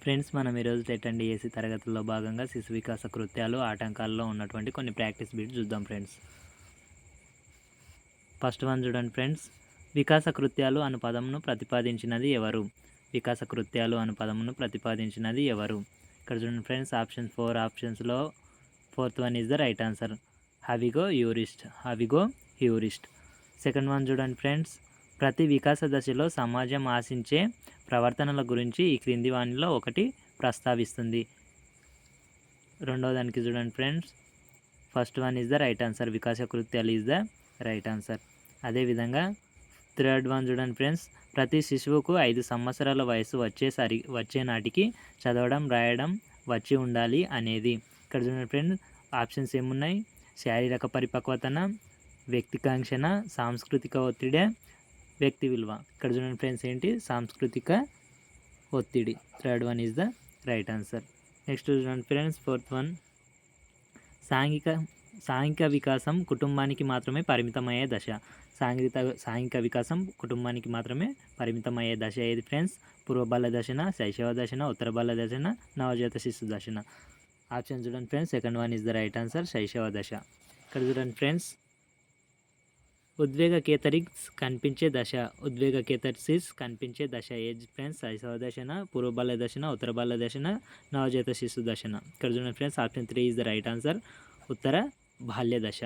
Friends, మనం ఈరోజు TET and AC తరగతుల్లో భాగంగా శిశు వికాస కృత్యాలు ఆటంకాల్లో ఉన్నటువంటి కొన్ని ప్రాక్టీస్ బిట్స్ చూద్దాం ఫ్రెండ్స్. ఫస్ట్ వన్ చూడండి ఫ్రెండ్స్. వికాస కృత్యాలు అను పదమును ప్రతిపాదించినది ఎవరు? వికాస కృత్యాలు అను పదమును ప్రతిపాదించినది ఎవరు? ఇక్కడ చూడండి ఫ్రెండ్స్, ఆప్షన్ 4 ఆప్షన్స్లో fourth one is the right answer. హవిగో హ్యూరిస్ట్. సెకండ్ వన్ చూడండి ఫ్రెండ్స్. ప్రతి వికాస దశలో సమాజం ఆశించే ప్రవర్తనల గురించి ఈ క్రింది వానిలో ఒకటి ప్రస్తావిస్తుంది. రెండవ దానికి చూడండి friends, first one is the right answer. వికాస కృత్యాలు ఈజ్ ద రైట్ ఆన్సర్. అదేవిధంగా థర్డ్ వన్ చూడండి ఫ్రెండ్స్. ప్రతి శిశువుకు 5 సంవత్సరాల వయసు వచ్చే నాటికి చదవడం రాయడం వచ్చి ఉండాలి అనేది. ఇక్కడ చూడండి ఫ్రెండ్స్, ఆప్షన్స్ ఏమున్నాయి? శారీరక పరిపక్వతన, వ్యక్తికాంక్షణ, సాంస్కృతిక ఒత్తిడి, వ్యక్తి విలువ. ఇక్కడ చూడండి ఫ్రెండ్స్, ఏంటి? సాంస్కృతిక ఒత్తిడి. Third one is the right answer. Next చూడండి ఫ్రెండ్స్, ఫోర్త్ వన్. సాంఘిక వికాసం కుటుంబానికి మాత్రమే పరిమితమయ్యే దశ. సాంఘిక వికాసం కుటుంబానికి మాత్రమే పరిమితమయ్యే దశ ఏది ఫ్రెండ్స్? పూర్వబాల్య దశన, శైశవ దశన, ఉత్తర బాల్య దశన, నవజాత శిశు దశన. ఆప్షన్ చూడండి friends, second one is the right answer, శైశవ దశ. ఇక్కడ చూడండి ఫ్రెండ్స్, ఉద్వేగ కేథరిక్స్ కనిపించే దశ ఏజ్ ఫ్రెండ్స్? శైశవ దశన, పూర్వబాల్య దశన, ఉత్తర బాల్య దశన, నవజాత శిశు దశన. ఇక్కడ చూడండి friends, option 3 is the right answer, ఉత్తర బాల్య దశ.